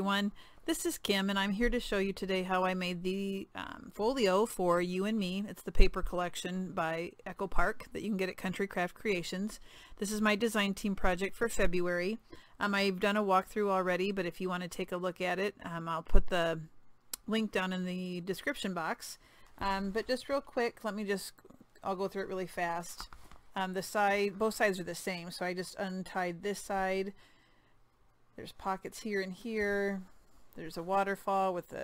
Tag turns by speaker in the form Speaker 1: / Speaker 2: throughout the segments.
Speaker 1: everyone. This is Kim, and I'm here to show you today how I made the folio for You and Me. It's the paper collection by Echo Park that you can get at Country Craft Creations. This is my design team project for February. I've done a walkthrough already, but if you want to take a look at it, I'll put the link down in the description box. But just real quick, I'll go through it really fast. Both sides are the same, so I just untied this side. There's pockets here and here. There's a waterfall with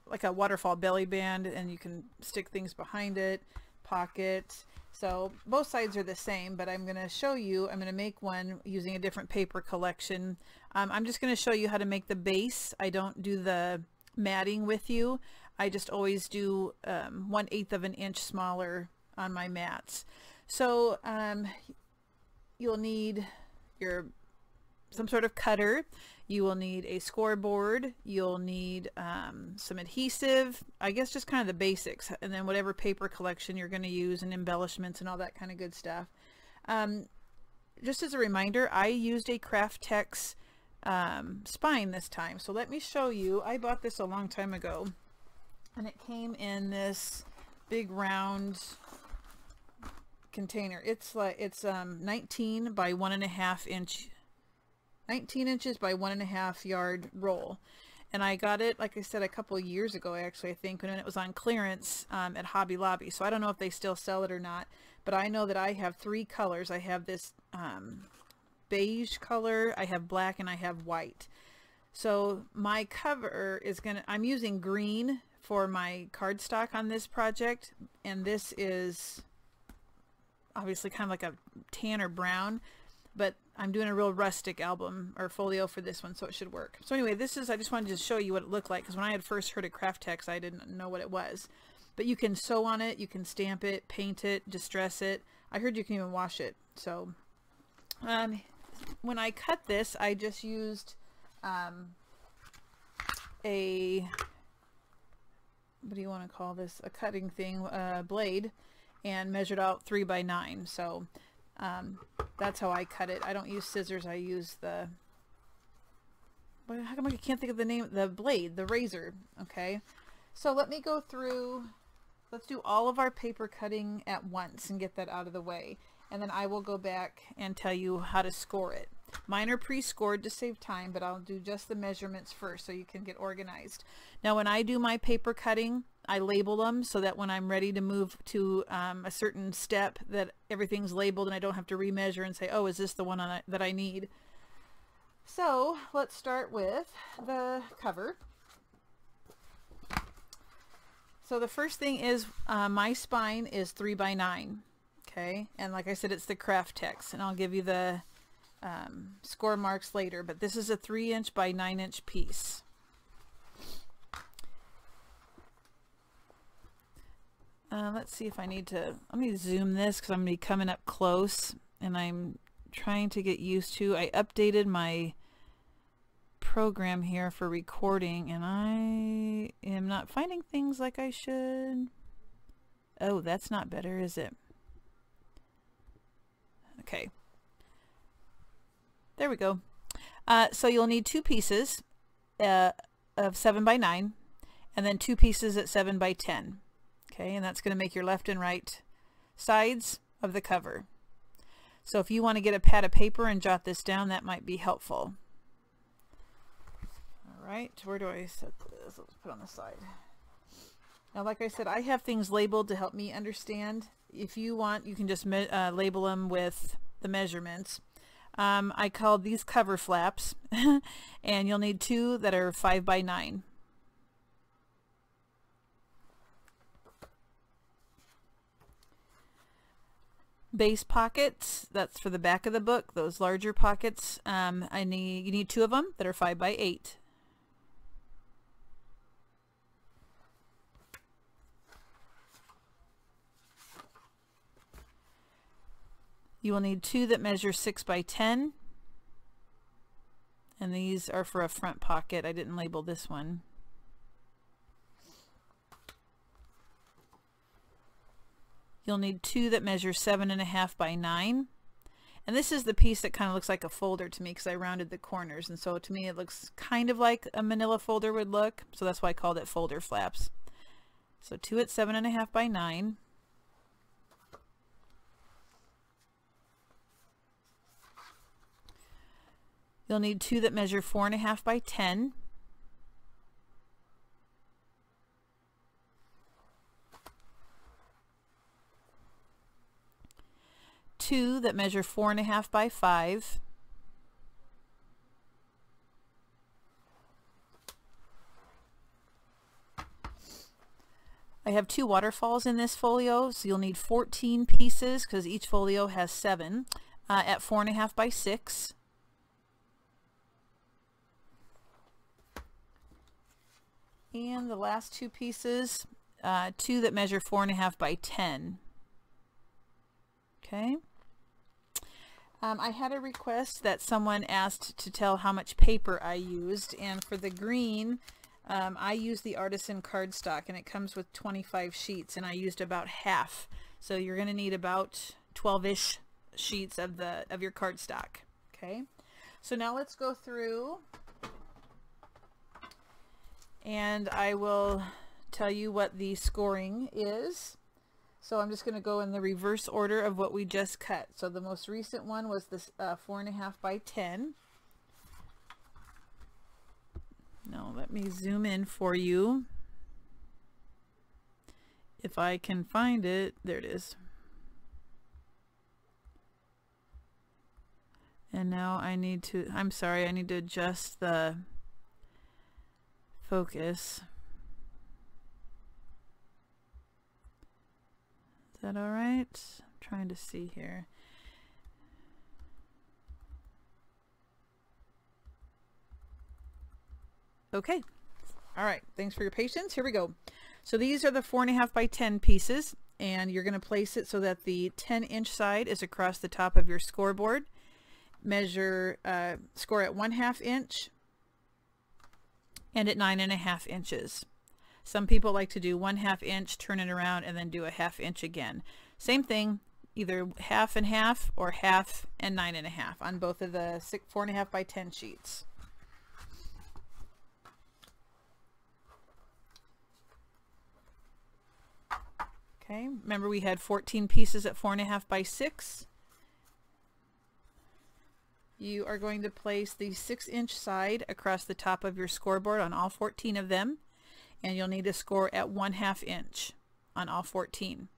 Speaker 1: like a waterfall belly band, and you can stick things behind it. Pocket. So both sides are the same, but I'm going to show you, I'm going to make one using a different paper collection. I'm just going to show you how to make the base. I don't do the matting with you. I just always do 1/8 of an inch smaller on my mats. So you'll need some sort of cutter. You will need a scoreboard. You'll need some adhesive, I guess just kind of the basics, and then whatever paper collection you're going to use and embellishments and all that kind of good stuff. Just as a reminder, I used a Craftex spine this time. So let me show you. I bought this a long time ago, and it came in this big round container. It's 19 by 1.5 inch, 19 inches by 1.5 yard roll, and I got it, like I said, a couple of years ago actually, I think, when it was on clearance at Hobby Lobby. So I don't know if they still sell it or not, but I know that I have 3 colors. I have this beige color, I have black, and I have white. So my cover is I'm using green for my cardstock on this project, and this is obviously kind of like a tan or brown, but I'm doing a real rustic album or folio for this one, so it should work. So anyway, I just wanted to show you what it looked like, because when I had first heard of Craftex, I didn't know what it was. But you can sew on it, you can stamp it, paint it, distress it. I heard you can even wash it. So when I cut this, I just used a, what do you want to call this, a cutting thing, blade, and measured out 3 by 9. So that's how I cut it. I don't use scissors. I use how come I can't think of the name, the blade, the razor. Okay, so let me go through, let's do all of our paper cutting at once and get that out of the way, and then I will go back and tell you how to score it. Mine are pre-scored to save time, but I'll do just the measurements first so you can get organized. Now when I do my paper cutting, I label them so that when I'm ready to move to a certain step, that everything's labeled and I don't have to remeasure and say, oh, is this the one that I need? So let's start with the cover. So the first thing is my spine is 3 by 9. Okay, and like I said, it's the Craftex, and I'll give you the score marks later, but this is a 3 inch by 9 inch piece. Let's see if I need to, let me zoom this because I'm going to be coming up close, and I'm trying to get used to, I updated my program here for recording, and I am not finding things like I should. Oh, that's not better, is it? Okay. There we go. So you'll need 2 pieces of 7 by 9, and then 2 pieces at 7 by 10. Okay, and that's going to make your left and right sides of the cover. So if you want to get a pad of paper and jot this down, that might be helpful. All right, where do I set this? Let's put it on the side. Now, like I said, I have things labeled to help me understand. If you want, you can just label them with the measurements. I called these cover flaps, and you'll need 2 that are 5 by 9. Base pockets, that's for the back of the book, those larger pockets. You need 2 of them that are 5 by 8. You will need 2 that measure 6 by 10, and these are for a front pocket. I didn't label this one. You'll need 2 that measure 7.5 by 9, And this is the piece that kind of looks like a folder to me because I rounded the corners, and so to me it looks kind of like a manila folder would look, so that's why I called it folder flaps. So 2 at 7.5 by 9. You'll need 2 that measure 4.5 by 10. Two that measure 4.5 by 5. I have 2 waterfalls in this folio, so you'll need 14 pieces because each folio has 7 at 4.5 by 6. And the last 2 pieces, 2 that measure 4.5 by 10. Okay. I had a request that someone asked to tell how much paper I used, and for the green I used the Artisan cardstock, and it comes with 25 sheets, and I used about half. So you're going to need about 12-ish sheets of your cardstock. Okay, so now let's go through and I will tell you what the scoring is. So I'm just going to go in the reverse order of what we just cut. So the most recent one was this 4.5 by 10. Now let me zoom in for you. If I can find it, there it is. And now I need to, I'm sorry, I need to adjust the focus. Is that all right? I'm trying to see here. Okay. All right. Thanks for your patience. Here we go. So these are the 4.5 by 10 pieces, and you're going to place it so that the 10-inch side is across the top of your scoreboard. Measure, score at 1/2 inch and at 9.5 inches. Some people like to do 1/2 inch, turn it around, and then do a 1/2 inch again. Same thing, either 1/2 and 1/2 or 1/2 and 9.5 on both of the 4.5 by 10 sheets. Okay, remember we had 14 pieces at 4.5 by 6. You are going to place the 6-inch side across the top of your scoreboard on all 14 of them, and you'll need to score at 1/2 inch on all 14.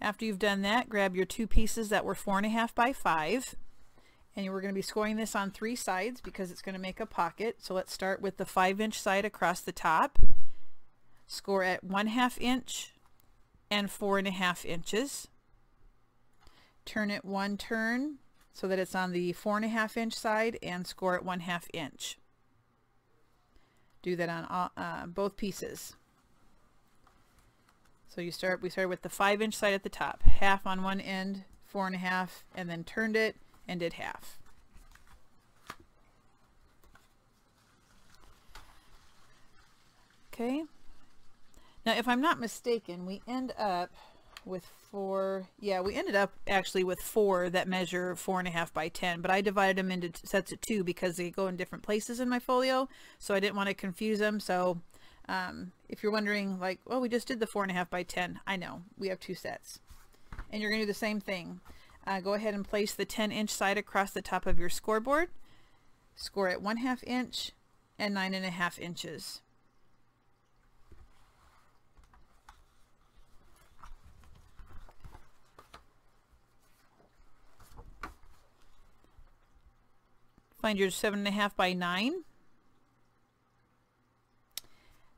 Speaker 1: After you've done that, grab your 2 pieces that were 4.5 by 5, and we're going to be scoring this on 3 sides because it's going to make a pocket. So let's start with the 5-inch side across the top. Score at 1/2 inch and 4.5 inches. Turn it 1 turn so that it's on the 4.5 inch side and score at 1/2 inch. Do that on all, both pieces. So we started with the 5-inch side at the top, 1/2 on one end, 4.5, and then turned it and did 1/2. Okay. Now, if I'm not mistaken, we end up with 4, yeah, we ended up actually with 4 that measure 4.5 by 10, but I divided them into sets of 2 because they go in different places in my folio, so I didn't want to confuse them. So if you're wondering, like, well, we just did the 4.5 by 10, I know, we have 2 sets. And you're going to do the same thing. Go ahead and place the 10-inch side across the top of your scoreboard. Score at 1/2 inch and 9.5 inches. Find your 7.5 by 9.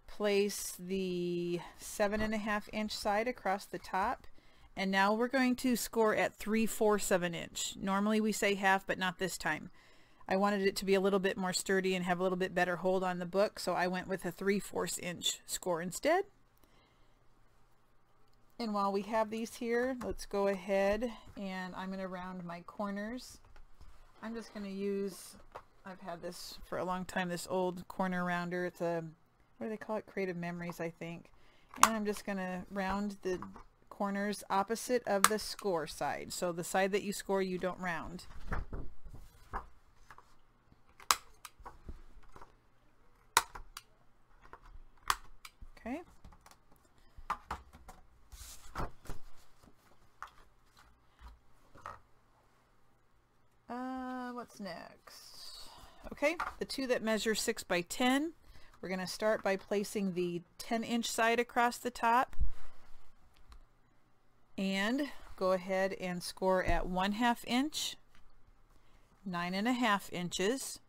Speaker 1: Place the 7.5 inch side across the top. And now we're going to score at 3/4 of an inch. Normally we say 1/2, but not this time. I wanted it to be a little bit more sturdy and have a little bit better hold on the book, so I went with a 3/4 inch score instead. And while we have these here, let's go ahead and I'm going to round my corners. I'm just going to use, I've had this for a long time, this old corner rounder. It's a what do they call it? Creative Memories, I think. And I'm just going to round the corners opposite of the score side. So the side that you score, you don't round. Okay. What's next? Okay, the two that measure 6 by 10, we're going to start by placing the 10-inch side across the top and go ahead and score at 1/2 inch, 9.5 inches.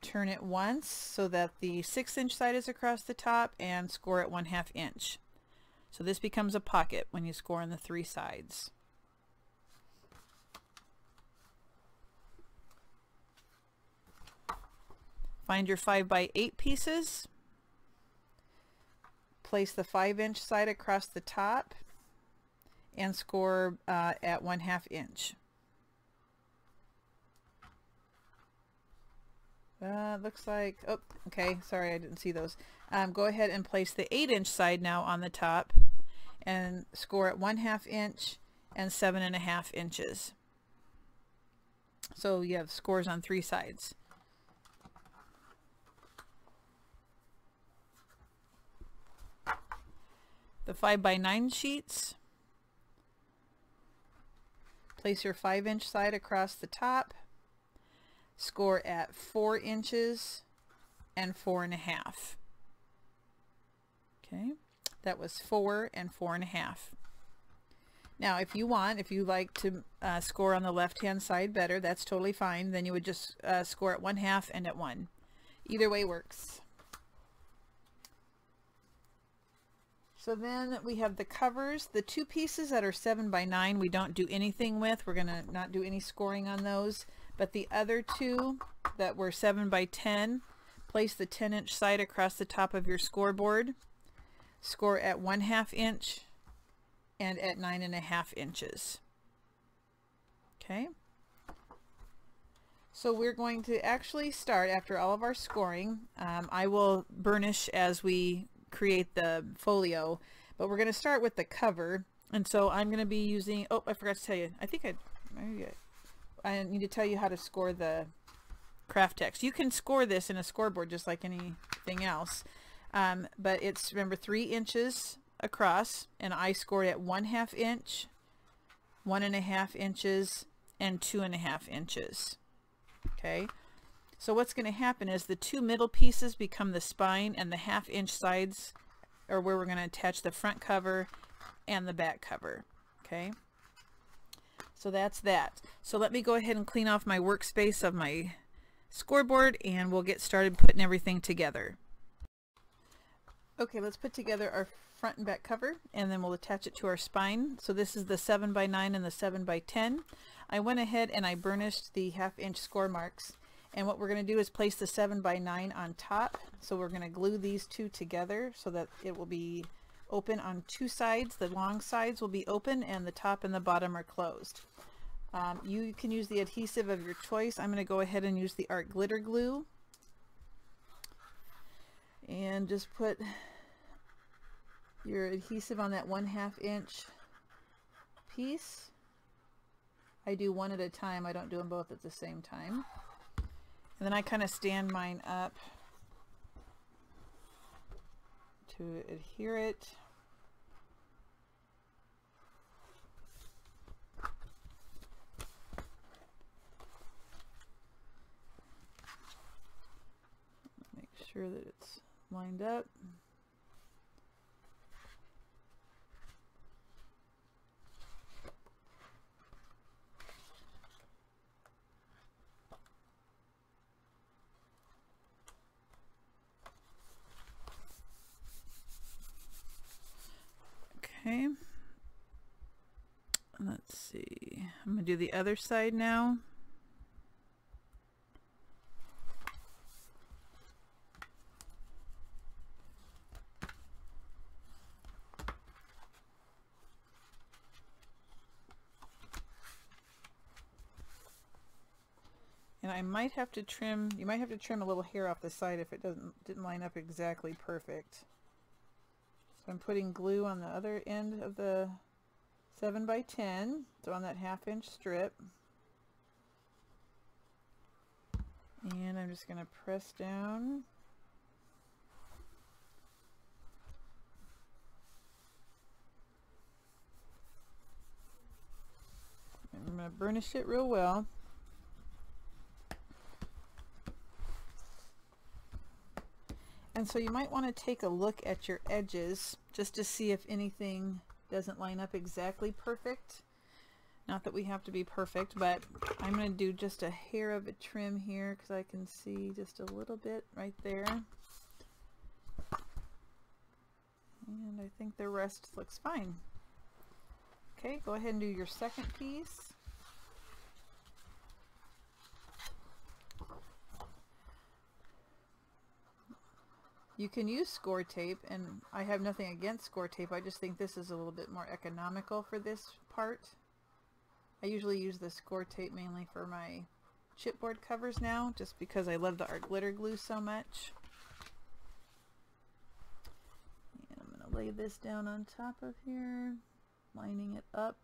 Speaker 1: Turn it once so that the 6-inch side is across the top and score at 1/2 inch. So this becomes a pocket when you score on the 3 sides. Find your 5 by 8 pieces. Place the 5-inch side across the top and score at 1/2 inch. Looks like, oh, okay, sorry, I didn't see those. Go ahead and place the 8-inch side now on the top and score at 1/2 inch and 7.5 inches. So you have scores on 3 sides. The 5 by 9 sheets, place your 5-inch side across the top, score at 4 inches and 4.5. Okay, that was 4 and 4.5. Now if you like to score on the left hand side better, that's totally fine. Then you would just score at 1/2 and at 1. Either way works. So then we have the covers. The 2 pieces that are 7 by 9 we don't do anything with. We're going to not do any scoring on those. But the other 2 that were 7 by 10, place the 10-inch side across the top of your scoreboard. Score at 1/2 inch and at 9.5 inches. Okay. So we're going to actually start after all of our scoring. I will burnish as we create the folio, but we're going to start with the cover. And so I'm going to be using, oh, I forgot to tell you, I need to tell you how to score the craft text. You can score this in a scoreboard just like anything else, but it's, remember, 3 inches across, and I scored at 1/2 inch, 1.5 inches, and 2.5 inches. Okay. So what's going to happen is the 2 middle pieces become the spine, and the 1/2 inch sides are where we're going to attach the front cover and the back cover. Okay, so that's that. So let me go ahead and clean off my workspace of my scoreboard and we'll get started putting everything together. Okay, let's put together our front and back cover and then we'll attach it to our spine. So this is the 7 by 9 and the 7 by 10. I went ahead and I burnished the 1/2 inch score marks. And what we're going to do is place the 7 by 9 on top. So we're going to glue these 2 together so that it will be open on 2 sides. The long sides will be open and the top and the bottom are closed. You can use the adhesive of your choice. I'm going to go ahead and use the Art Glitter Glue. And just put your adhesive on that 1/2 inch piece. I do one at a time. I don't do them both at the same time. And then I kind of stand mine up to adhere it. Make sure that it's lined up. Okay, let's see, I'm going to do the other side now. And I might have to trim, you might have to trim a little hair off the side if it didn't line up exactly perfect. So I'm putting glue on the other end of the 7 by 10, so on that 1/2 inch strip. And I'm just going to press down. And I'm going to burnish it real well. And so you might want to take a look at your edges just to see if anything doesn't line up exactly perfect. Not that we have to be perfect, but I'm going to do just a hair of a trim here because I can see just a little bit right there. And I think the rest looks fine. Okay, go ahead and do your second piece. You can use score tape, and I have nothing against score tape. I just think this is a little bit more economical for this part. I usually use the score tape mainly for my chipboard covers now, just because I love the art glitter glue so much. And I'm going to lay this down on top of here, lining it up.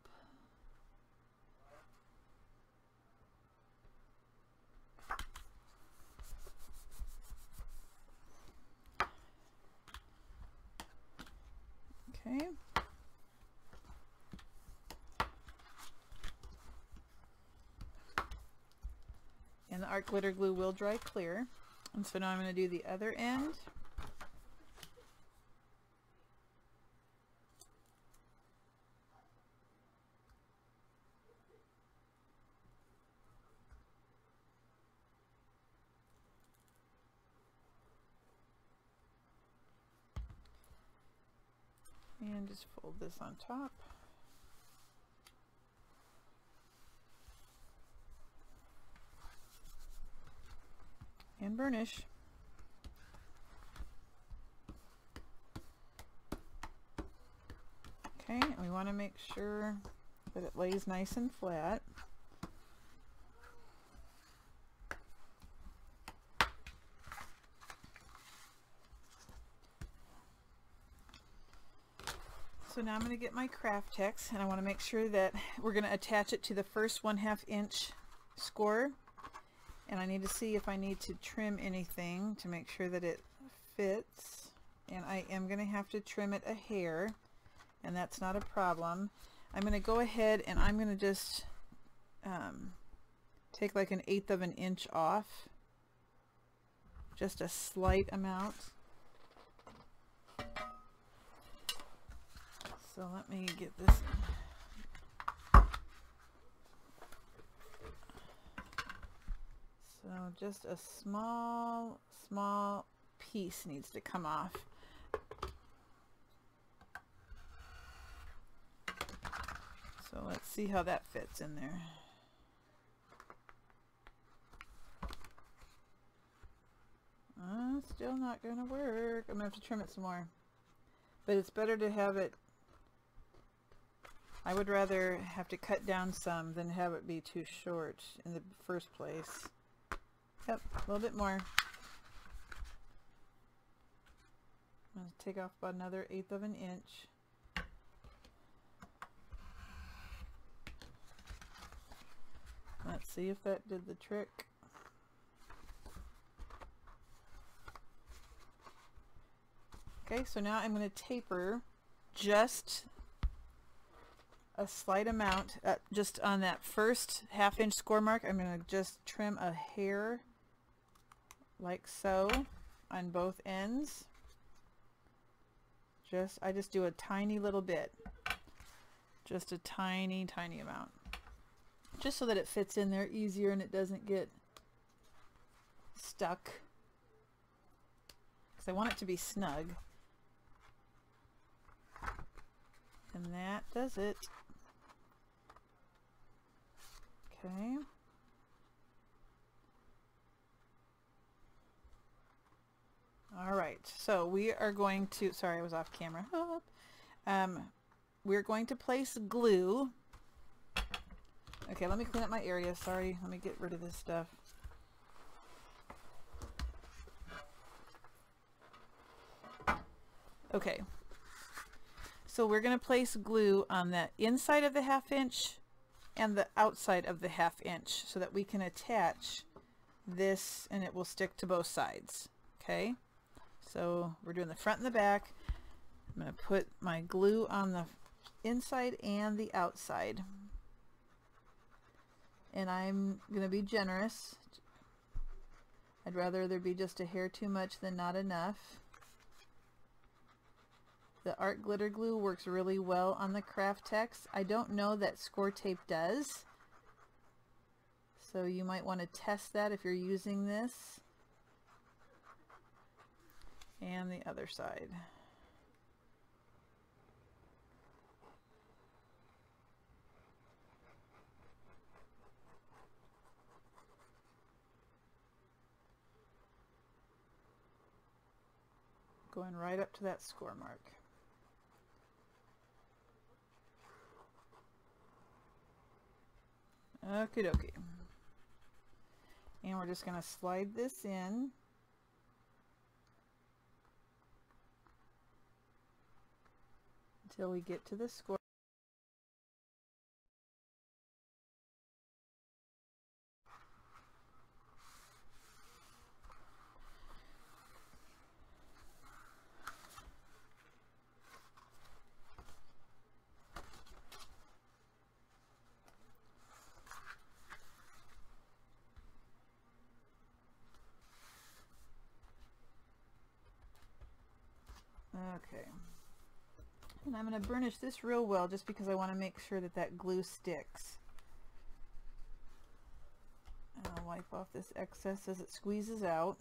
Speaker 1: Okay. And the art glitter glue will dry clear. And so now I'm going to do the other end. And just fold this on top. And burnish. Okay, and we want to make sure that it lays nice and flat. So now I'm going to get my craft text, and I want to make sure that we're going to attach it to the first 1/2 inch score. And I need to see if I need to trim anything to make sure that it fits. And I am going to have to trim it a hair, and that's not a problem. I'm going to go ahead and I'm going to just take like 1/8 of an inch off. Just a slight amount. So let me get this. So just a small piece needs to come off. So let's see how that fits in there. Still not going to work. I'm going to have to trim it some more. But it's better to have it. I would rather have to cut down some than have it be too short in the first place. Yep, a little bit more. I'm going to take off about another 1/8 of an inch. Let's see if that did the trick. Okay, so now I'm going to taper just a slight amount, just on that first 1/2 inch score mark. I'm going to just trim a hair like so on both ends. I just do a tiny little bit, just a tiny amount, just so that it fits in there easier and it doesn't get stuck, because I want it to be snug. And that does it. Okay. All right, so we are going to, sorry, I was off camera. We're going to place glue. Okay, let me clean up my area. Sorry, let me get rid of this stuff. Okay, so we're going to place glue on the inside of the 1/2 inch and the outside of the 1/2 inch so that we can attach this and it will stick to both sides. Okay, so we're doing the front and the back. I'm going to put my glue on the inside and the outside, and I'm going to be generous. I'd rather there be just a hair too much than not enough. The art glitter glue works really well on the craft text. I don't know that score tape does, so you might want to test that if you're using this. And the other side. Going right up to that score mark. Okie dokie. And we're just going to slide this in. Until we get to the score. Okay, and I'm going to burnish this real well just because I want to make sure that that glue sticks. And I'll wipe off this excess as it squeezes out.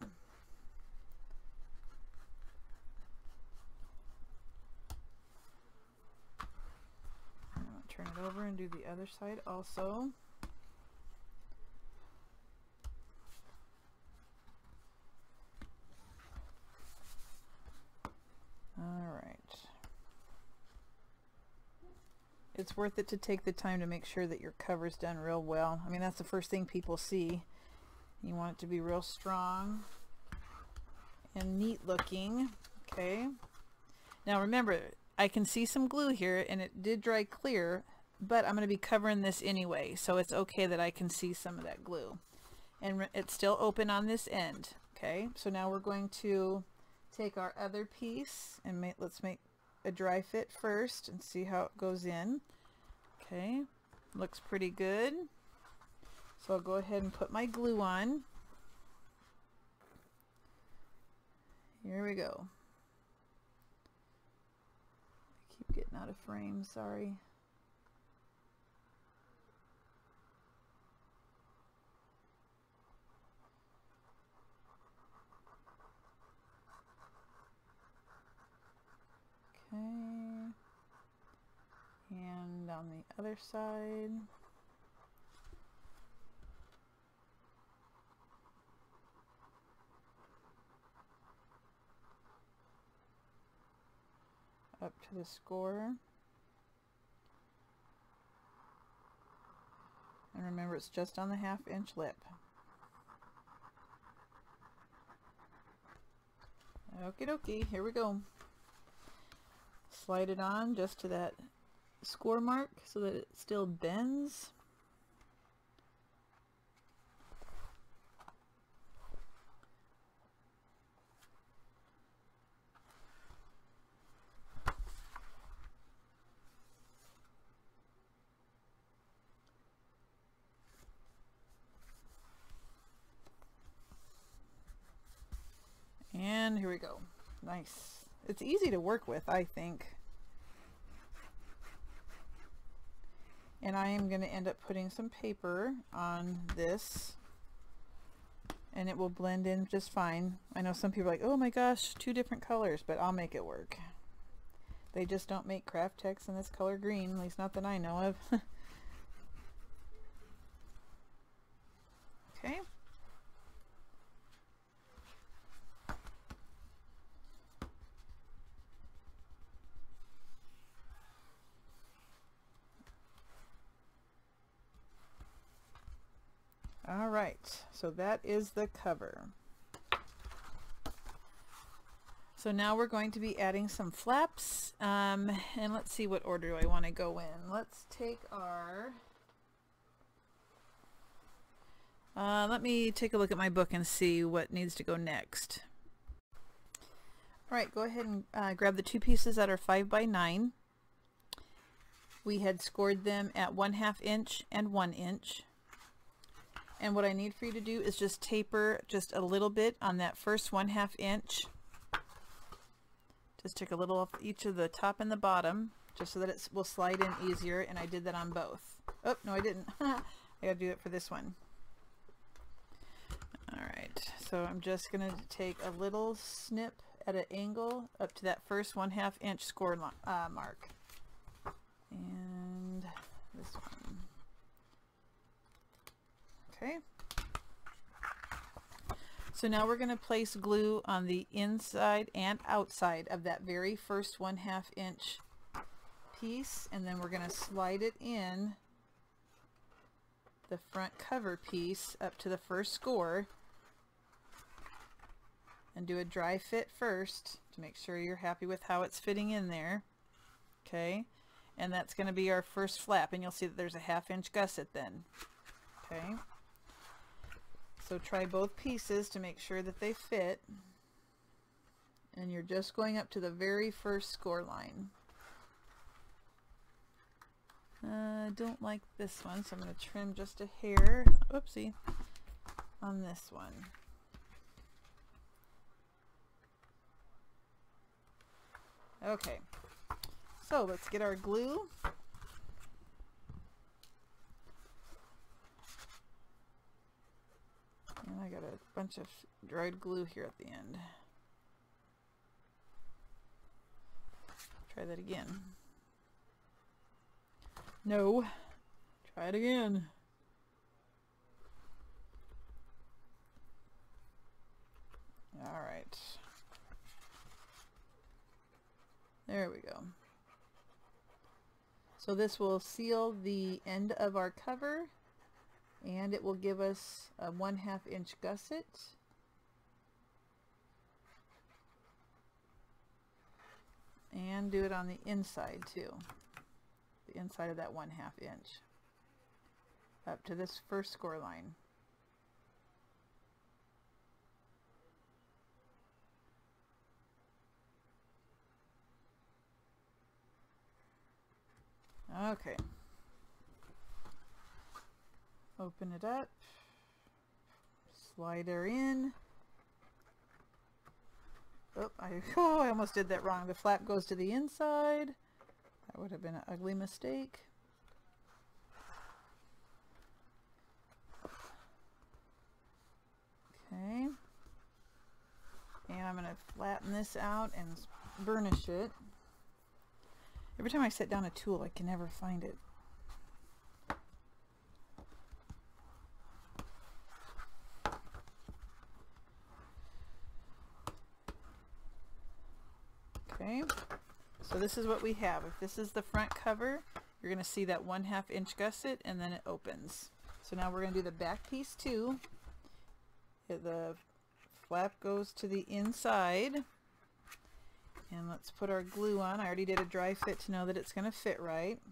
Speaker 1: I'm going to turn it over and do the other side also. It's worth it to take the time to make sure that your cover's done real well. I mean, that's the first thing people see. You want it to be real strong and neat looking. Okay. Now remember, I can see some glue here and it did dry clear, but I'm going to be covering this anyway, so it's okay that I can see some of that glue. And it's still open on this end. Okay, so now we're going to take our other piece and let's make a dry fit first and see how it goes in. Okay, looks pretty good. So I'll go ahead and put my glue on. Here we go. I keep getting out of frame, sorry. Okay, and on the other side. Up to the score. And remember, it's just on the 1/2 inch lip. Okie dokie, here we go. Slide it on just to that score mark so that it still bends. And here we go. Nice. It's easy to work with, I think. And I am going to end up putting some paper on this, and it will blend in just fine. I know some people are like, oh my gosh, 2 different colors, but I'll make it work. They just don't make craft text in this color green, at least not that I know of. Okay. All right, so that is the cover. So now we're going to be adding some flaps, and let's see what order do I want to go in. Let's take our, let me take a look at my book and see what needs to go next. Alright, go ahead and grab the two pieces that are 5 by 9. We had scored them at 1/2 inch and 1 inch. And what I need for you to do is just taper just a little bit on that first 1/2 inch. Just take a little off each of the top and the bottom, just so that it will slide in easier, and I did that on both. Oh, no I didn't. I gotta do it for this one. Alright, so I'm just gonna take a little snip at an angle up to that first 1/2 inch score mark. And this one. Okay. So now we're going to place glue on the inside and outside of that very first 1/2 inch piece, and then we're going to slide it in the front cover piece up to the first score, and do a dry fit first to make sure you're happy with how it's fitting in there. Okay, and that's going to be our first flap, and you'll see that there's a 1/2 inch gusset then. Okay. So try both pieces to make sure that they fit, and you're just going up to the very first score line. I don't like this one, so I'm going to trim just a hair, oopsie, on this one. Okay, so let's get our glue. And I got a bunch of dried glue here at the end. Try that again. No. Try it again. All right. There we go. So this will seal the end of our cover, and it will give us a 1/2 inch gusset. And do it on the inside too. The inside of that 1/2 inch. Up to this first score line. Okay. Open it up, slide her in. Oh, I almost did that wrong. The flap goes to the inside. That would have been an ugly mistake. Okay. And I'm going to flatten this out and burnish it. Every time I set down a tool, I can never find it. Okay, so this is what we have. If this is the front cover, you're going to see that 1/2 inch gusset, and then it opens. So now we're going to do the back piece too. The flap goes to the inside, and let's put our glue on. I already did a dry fit to know that it's going to fit right.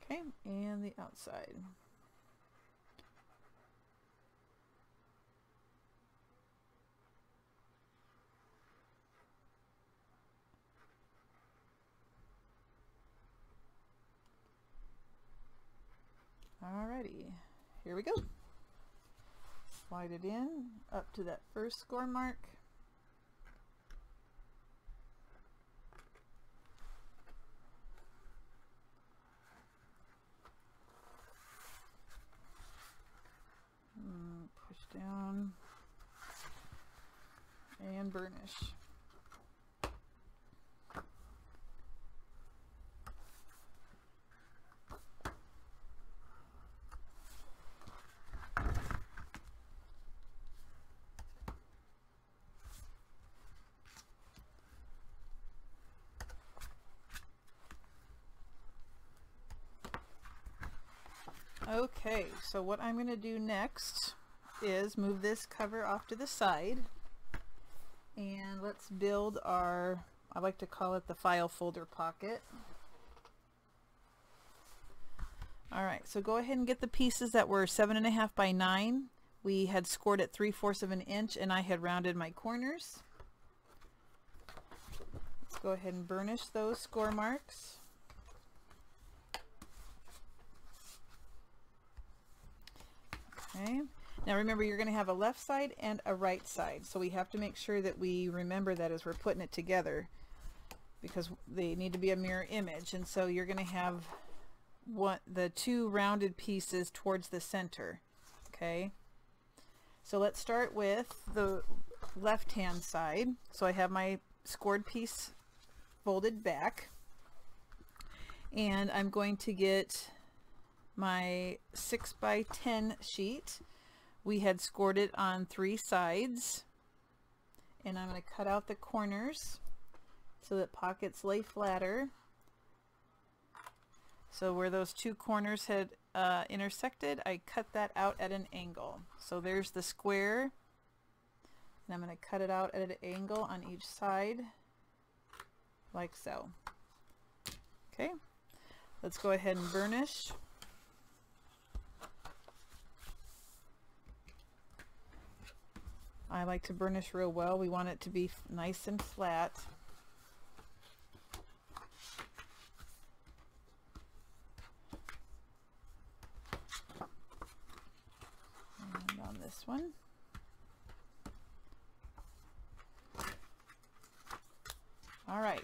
Speaker 1: Okay, and the outside. Alrighty, here we go. Slide it in up to that first score mark. Push down and burnish. Okay, so what I'm going to do next is move this cover off to the side, and let's build our, I like to call it the file folder pocket. Alright, so go ahead and get the pieces that were 7.5 by 9. We had scored at 3/4 of an inch, and I had rounded my corners. Let's go ahead and burnish those score marks. Okay, now remember, you're going to have a left side and a right side, so we have to make sure that we remember that as we're putting it together, because they need to be a mirror image. And so you're going to have the two rounded pieces towards the center. Okay, so let's start with the left hand side. So I have my scored piece folded back, and I'm going to get my 6 by 10 sheet. We had scored it on 3 sides, and I'm going to cut out the corners so that pockets lay flatter. So where those two corners had intersected, I cut that out at an angle. So there's the square, and I'm going to cut it out at an angle on each side, like so. Okay, let's go ahead and burnish. I like to burnish real well. We want it to be nice and flat. And on this one. All right.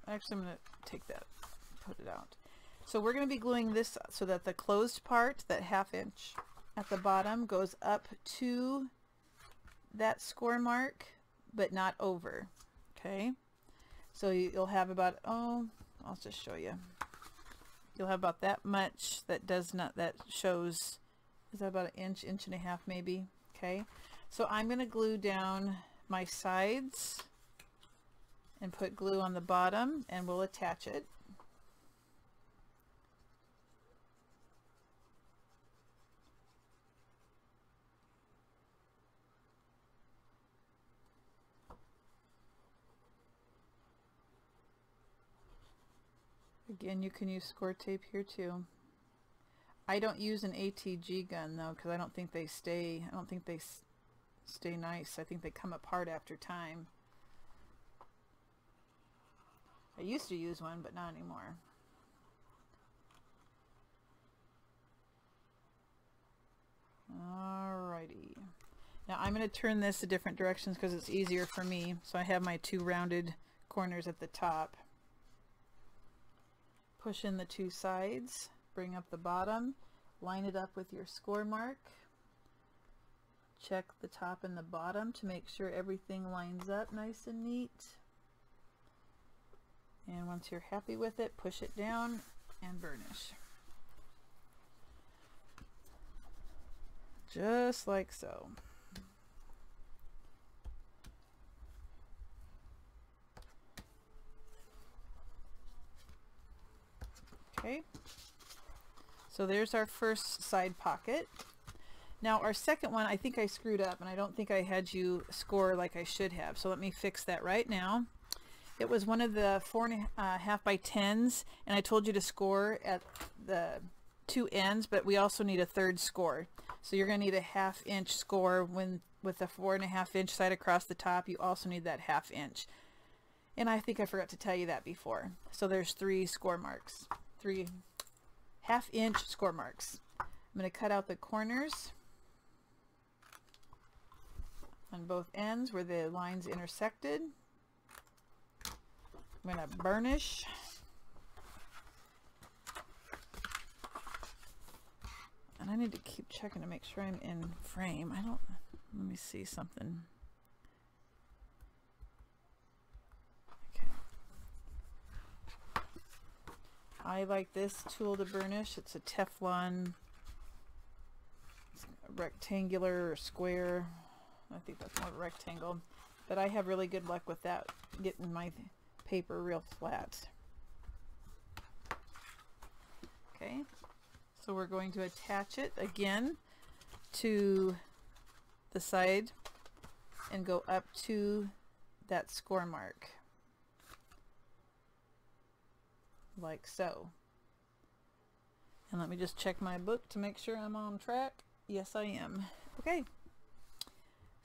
Speaker 1: Actually, I'm going to take that, put it out. So we're going to be gluing this so that the closed part, that 1/2 inch at the bottom, goes up to that score mark, but not over. Okay, so you'll have about, oh, I'll just show you. You'll have about that much that does not, that shows, is that about 1 inch, 1.5 inches maybe? Okay, so I'm going to glue down my sides and put glue on the bottom, and we'll attach it. Again, you can use score tape here too. I don't use an ATG gun though, because I don't think they stay. I don't think they stay nice. I think they come apart after time. I used to use one, but not anymore. Alrighty. Now I'm going to turn this to different directions because it's easier for me. So I have my 2 rounded corners at the top. Push in the 2 sides, bring up the bottom, line it up with your score mark. Check the top and the bottom to make sure everything lines up nice and neat. And once you're happy with it, push it down and burnish. Just like so. Okay, so there's our first side pocket. Now our second one, I think I screwed up, and I don't think I had you score like I should have. So let me fix that right now. It was one of the 4.5 by 10s, and I told you to score at the 2 ends, but we also need a 3rd score. So you're going to need a 1/2 inch score with the 4.5 inch side across the top. You also need that 1/2 inch. And I think I forgot to tell you that before. So there's 3 score marks. 3 1/2 inch score marks. I'm going to cut out the corners on both ends where the lines intersected. I'm going to burnish. And I need to keep checking to make sure I'm in frame. Let me see something. I like this tool to burnish. It's a Teflon, it's rectangular or square. I think that's more rectangle, but I have really good luck with that, getting my paper real flat. Okay, so we're going to attach it again to the side and go up to that score mark, like so. And let me just check my book to make sure I'm on track. Yes, I am. Okay,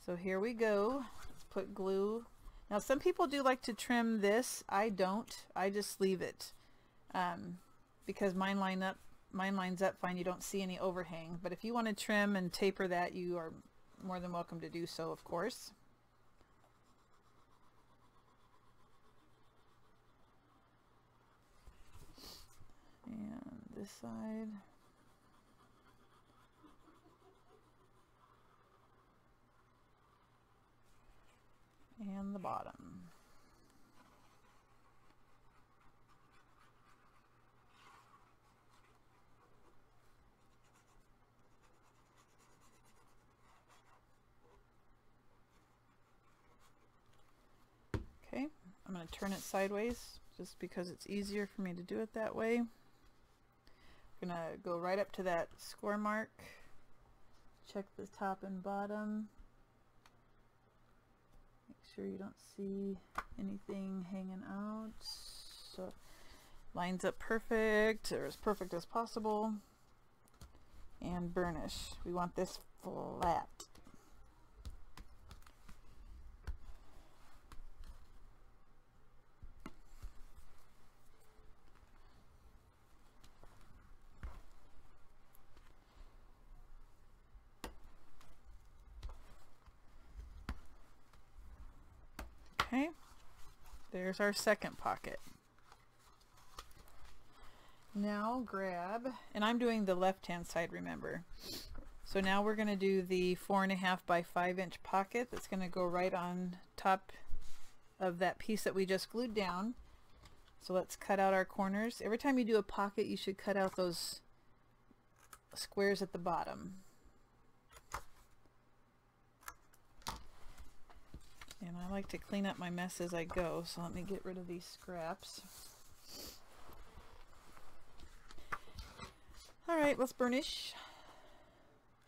Speaker 1: so here we go. Let's put glue. Now some people do like to trim this. I don't. I just leave it because mine lines up fine. You don't see any overhang. But if you want to trim and taper that, you are more than welcome to do so, of course. And this side. And the bottom. Okay, I'm going to turn it sideways just because it's easier for me to do it that way. I'm going to go right up to that score mark, check the top and bottom, make sure you don't see anything hanging out, so lines up perfect, or as perfect as possible, and burnish. We want this flat. Okay, there's our second pocket. Now grab, and I'm doing the left hand side, remember. So now we're going to do the 4.5 by 5 inch pocket that's going to go right on top of that piece that we just glued down. So let's cut out our corners. Every time you do a pocket, you should cut out those squares at the bottom. And I like to clean up my mess as I go, so let me get rid of these scraps. Alright, let's burnish.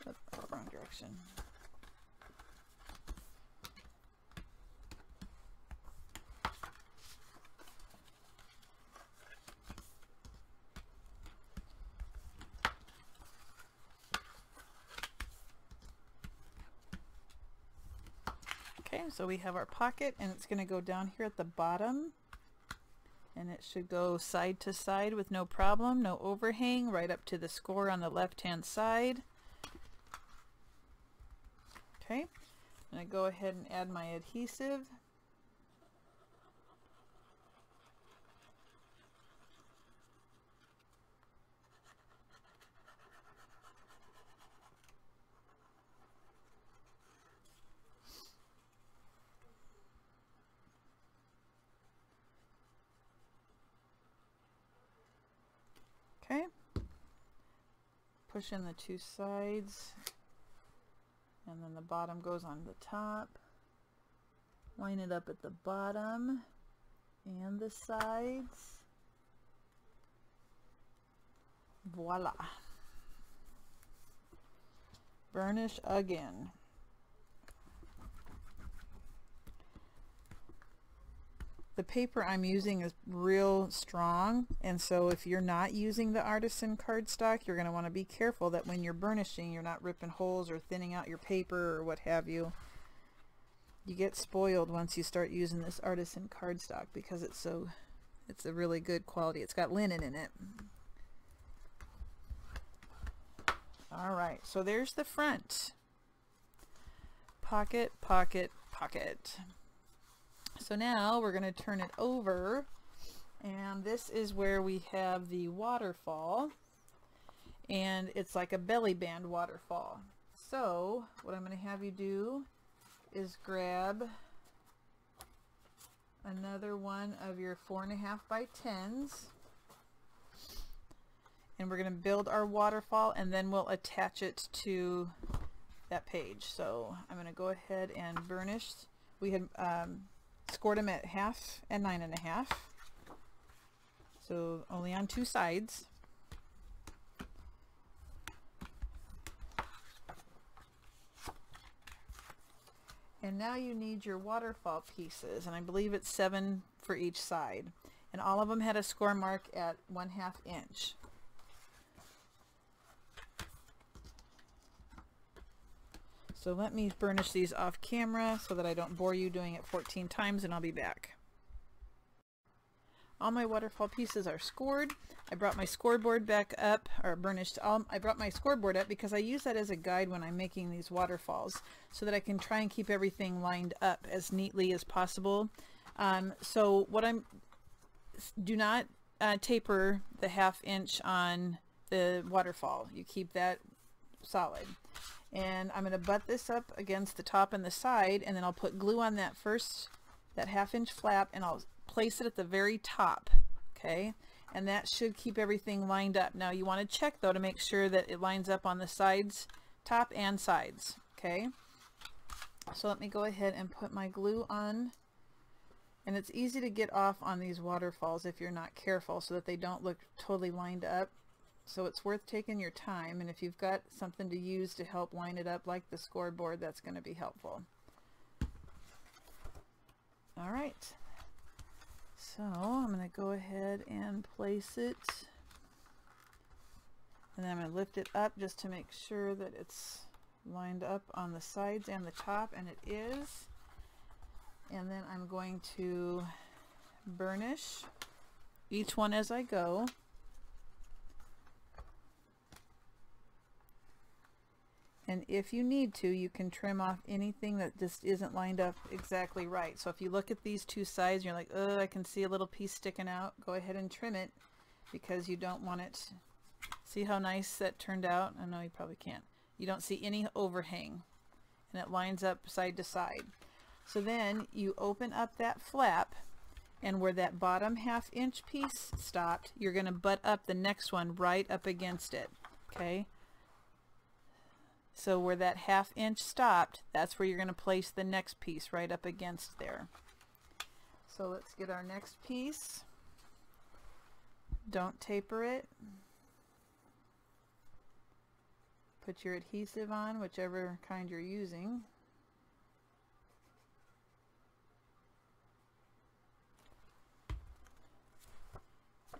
Speaker 1: Oh, wrong direction. Okay, so we have our pocket, and it's going to go down here at the bottom, and it should go side to side with no problem, no overhang, right up to the score on the left hand side. Okay, I'm going to go ahead and add my adhesive. Okay, push in the two sides, and then the bottom goes on the top. Line it up at the bottom and the sides. Voila. Burnish again. The paper I'm using is real strong, and so if you're not using the Artisan cardstock, you're going to want to be careful that when you're burnishing, you're not ripping holes or thinning out your paper or what have you. You get spoiled once you start using this Artisan cardstock because it's a really good quality. It's got linen in it. Alright, so there's the front. Pocket, pocket, pocket. So now we're going to turn it over, and this is where we have the waterfall, and it's like a belly band waterfall. So what I'm going to have you do is grab another one of your 4.5 by 10s, and we're going to build our waterfall, and then we'll attach it to that page. So I'm going to go ahead and burnish. We had scored them at 1/2 and 9.5, so only on two sides. And now you need your waterfall pieces, and I believe it's 7 for each side. And all of them had a score mark at 1/2 inch. So let me burnish these off camera so that I don't bore you doing it 14 times, and I'll be back. All my waterfall pieces are scored. I brought my scoreboard back up, or burnished. I brought my scoreboard up because I use that as a guide when I'm making these waterfalls, so that I can try and keep everything lined up as neatly as possible. So what do not taper the 1/2 inch on the waterfall. You keep that solid. And I'm going to butt this up against the top and the side, and then I'll put glue on that 1/2 inch flap, and I'll place it at the very top. Okay, and that should keep everything lined up. Now you want to check though to make sure that it lines up on the sides, top and sides. Okay, so let me go ahead and put my glue on, and it's easy to get off on these waterfalls if you're not careful, so that they don't look totally lined up. So it's worth taking your time, and if you've got something to use to help line it up like the scoreboard, that's going to be helpful. All right, so I'm going to go ahead and place it, and then I'm going to lift it up just to make sure that it's lined up on the sides and the top, and it is. And then I'm going to burnish each one as I go. And if you need to, you can trim off anything that just isn't lined up exactly right. So if you look at these two sides, you're like, oh, I can see a little piece sticking out. Go ahead and trim it, because you don't want it. See how nice that turned out? I know you probably can't. You don't see any overhang, and it lines up side to side. So then you open up that flap, and where that bottom 1/2 inch piece stopped, you're going to butt up the next one right up against it. Okay? So where that 1/2 inch stopped, that's where you're going to place the next piece, right up against there. So let's get our next piece. Don't taper it. Put your adhesive on, whichever kind you're using.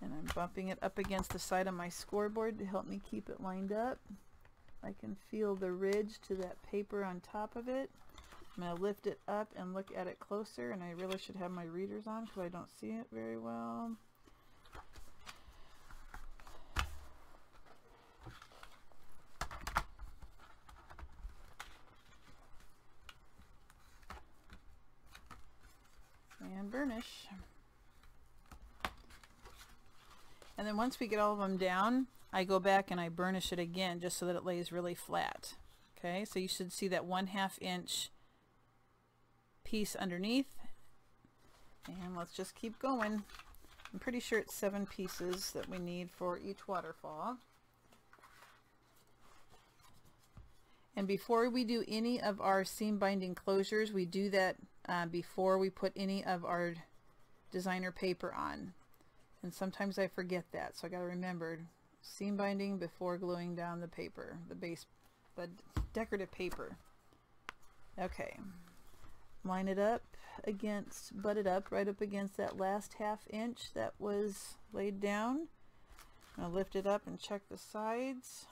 Speaker 1: And I'm bumping it up against the side of my scoreboard to help me keep it lined up. I can feel the ridge to that paper on top of it. I'm going to lift it up and look at it closer, and I really should have my readers on because I don't see it very well. And burnish. And then once we get all of them down, I go back and I burnish it again just so that it lays really flat. Okay, so you should see that 1/2 inch piece underneath. And let's just keep going. I'm pretty sure it's 7 pieces that we need for each waterfall. And before we do any of our seam binding closures, we do that before we put any of our designer paper on. And sometimes I forget that, so I got to remember seam binding before gluing down the paper, the decorative paper. Okay, line it up against, butt it up right up against that last 1/2 inch that was laid down. I'm going to lift it up and check the sides.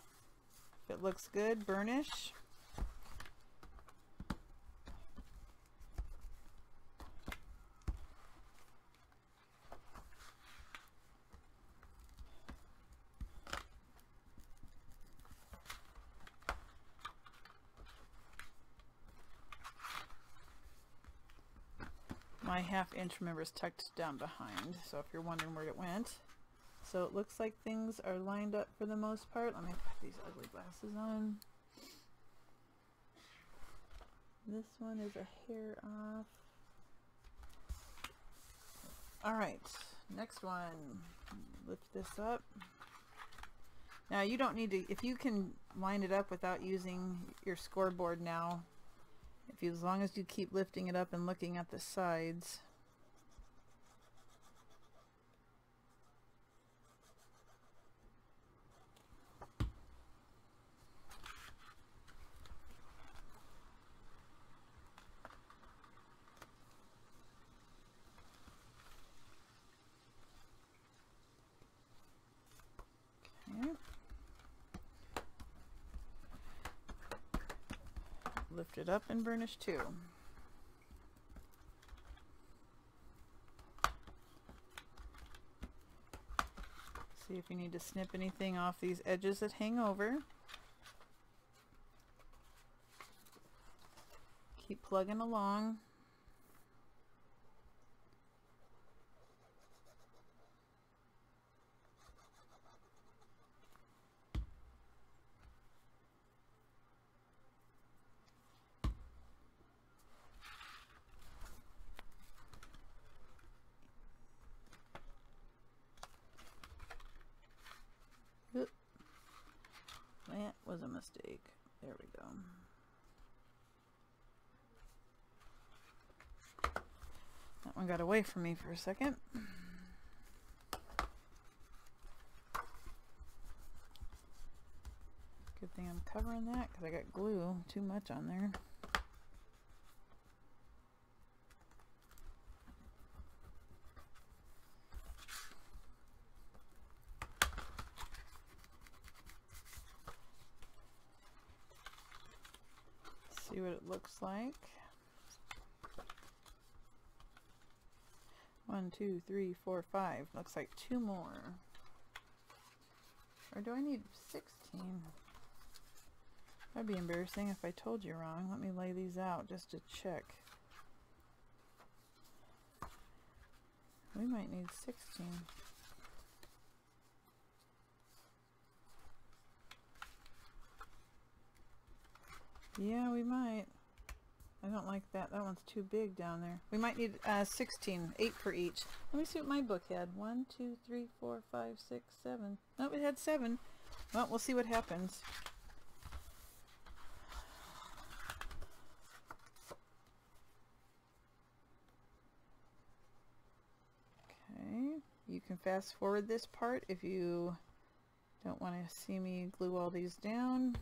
Speaker 1: If it looks good, burnish. My 1/2 inch, remember, is tucked down behind, so if you're wondering where it went. So it looks like things are lined up for the most part. Let me put these ugly glasses on. This one is a hair off. Alright, next one. Lift this up. Now you don't need to, if you can line it up without using your scoreboard now, as long as you keep lifting it up and looking at the sides. lift it up and burnish too. See if you need to snip anything off these edges that hang over. Keep plugging along. Oop. That was a mistake. There we go. That one got away from me for a second. Good thing I'm covering that because I got glue too much on there. See what it looks like. 1, 2, 3, 4, 5. Looks like 2 more. Or do I need 16? That'd be embarrassing if I told you wrong. Let me lay these out just to check. We might need 16. Yeah, we might. I don't like that. That one's too big down there. We might need 16, 8 for each. Let me see what my book had. 1, 2, 3, 4, 5, 6, 7. Nope, it had 7. Well, we'll see what happens. Okay, you can fast forward this part if you don't want to see me glue all these down.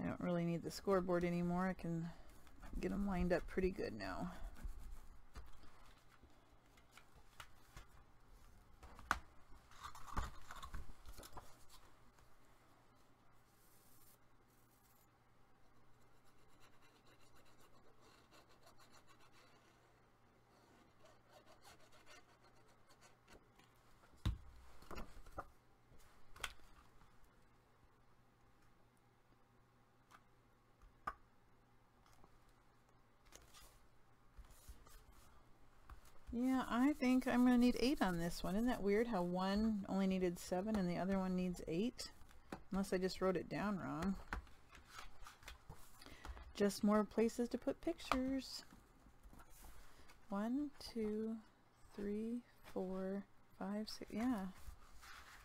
Speaker 1: I don't really need the scoreboard anymore. I can get them lined up pretty good now. Yeah, I think I'm going to need 8 on this one. Isn't that weird how one only needed 7 and the other one needs 8? Unless I just wrote it down wrong. Just more places to put pictures. 1, 2, 3, 4, 5, 6. Yeah.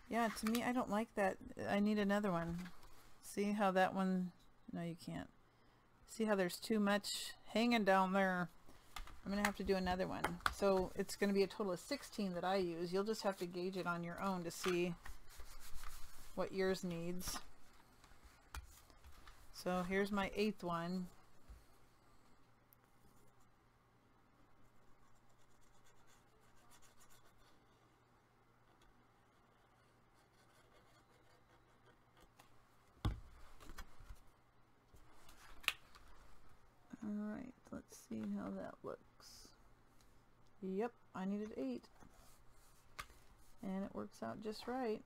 Speaker 1: Yeah, to me, I don't like that. I need another one. See how that one... No, you can't. See how there's too much hanging down there? I'm going to have to do another one. So it's going to be a total of 16 that I use. You'll just have to gauge it on your own to see what yours needs. So here's my 8th one. Alright, let's see how that looks. Yep, I needed 8. And it works out just right.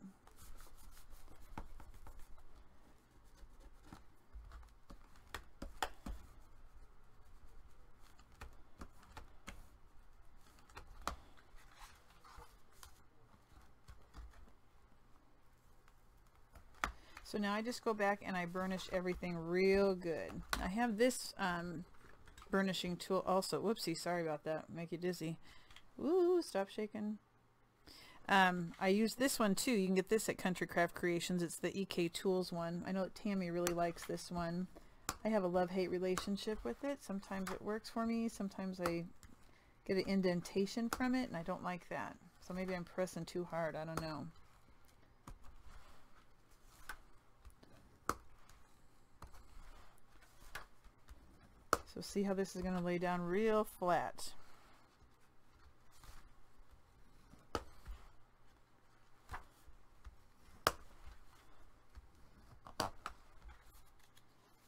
Speaker 1: So now I just go back and I burnish everything real good. I have this burnishing tool also. Whoopsie, sorry about that. Make you dizzy. Ooh, stop shaking. I use this one too. You can get this at Country Craft Creations. It's the EK Tools one. I know that Tammy really likes this one. I have a love-hate relationship with it. Sometimes it works for me. Sometimes I get an indentation from it and I don't like that. So maybe I'm pressing too hard. I don't know. So see how this is going to lay down real flat.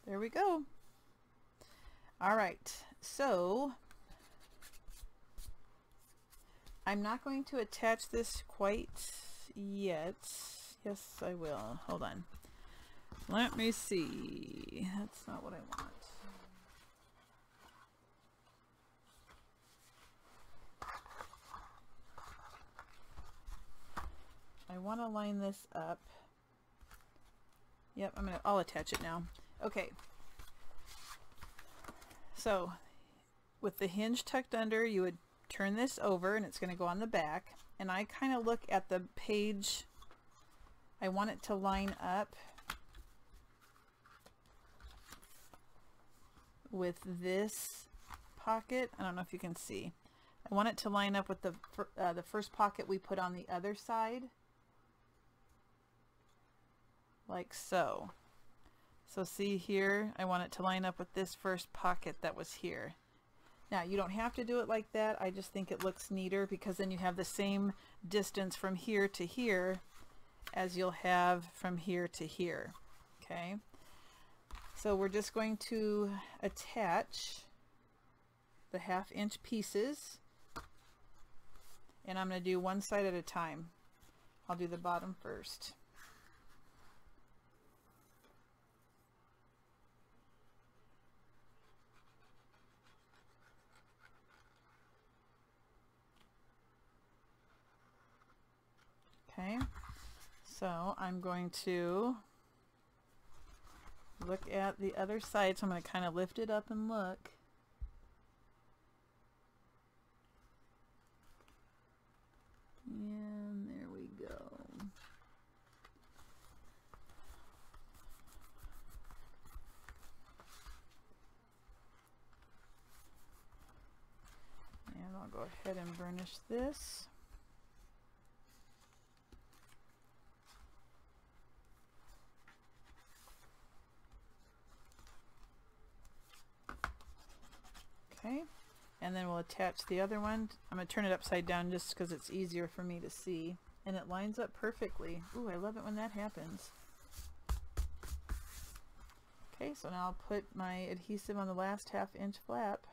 Speaker 1: There we go. All right, so I'm not going to attach this quite yet. Yes, I will. Hold on. Let me see. That's not what I want. I want to line this up. Yep, I'll attach it now. Okay. So with the hinge tucked under, you would turn this over and it's going to go on the back. And I kind of look at the page. I want it to line up with this pocket. I don't know if you can see. I want it to line up with the first pocket we put on the other side. Like so. So see here, I want it to line up with this first pocket that was here. Now you don't have to do it like that. I just think it looks neater because then you have the same distance from here to here as you'll have from here to here. Okay. So we're just going to attach the 1/2 inch pieces, and I'm going to do one side at a time. I'll do the bottom first. Okay, so I'm going to look at the other side. So I'm going to kind of lift it up and look. And there we go. And I'll go ahead and burnish this. Okay, and then we'll attach the other one. I'm going to turn it upside down just because it's easier for me to see. And it lines up perfectly. Ooh, I love it when that happens. Okay, so now I'll put my adhesive on the last 1/2 inch flap.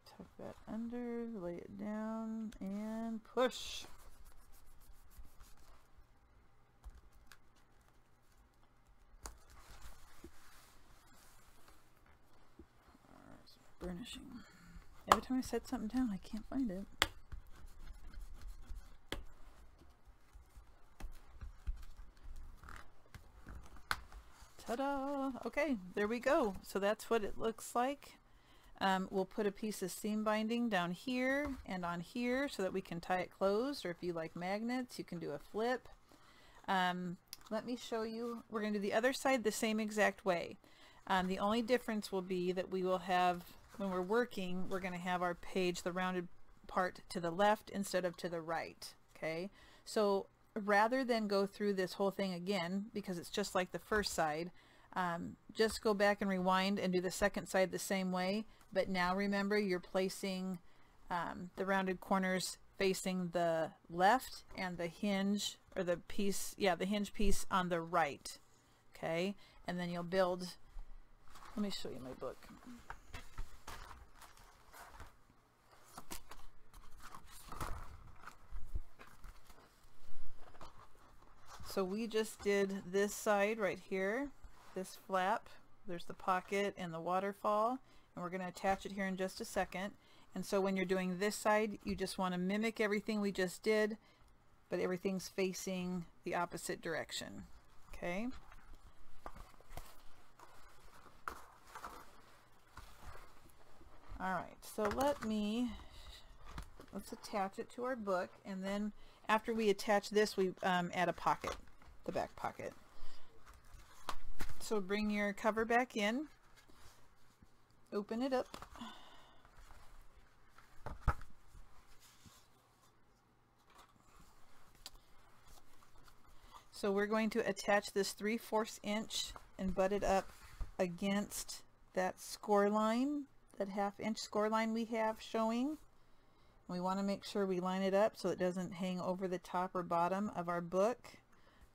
Speaker 1: Tuck that under, lay it down, and push. Burnishing. Every time I set something down, I can't find it. Ta-da! Okay, there we go. So that's what it looks like. We'll put a piece of seam binding down here and on here so that we can tie it closed, or if you like magnets, you can do a flip. Let me show you. We're going to do the other side the same exact way. The only difference will be that we will have, when we're working, we're going to have our page, the rounded part, to the left instead of to the right. Okay, so rather than go through this whole thing again, because it's just like the first side, just go back and rewind and do the second side the same way. But now remember, you're placing the rounded corners facing the left and the hinge, or the piece, yeah, the hinge piece on the right. Okay, and then you'll build. Let me show you my book. So we just did this side right here, this flap. There's the pocket and the waterfall, and we're going to attach it here in just a second. And so when you're doing this side, you just want to mimic everything we just did, but everything's facing the opposite direction. Okay. All right, so let's attach it to our book, and then after we attach this, we add a pocket, the back pocket. So bring your cover back in, open it up, So we're going to attach this 3/4 inch and butt it up against that score line, that 1/2 inch score line we have showing. We want to make sure we line it up so it doesn't hang over the top or bottom of our book.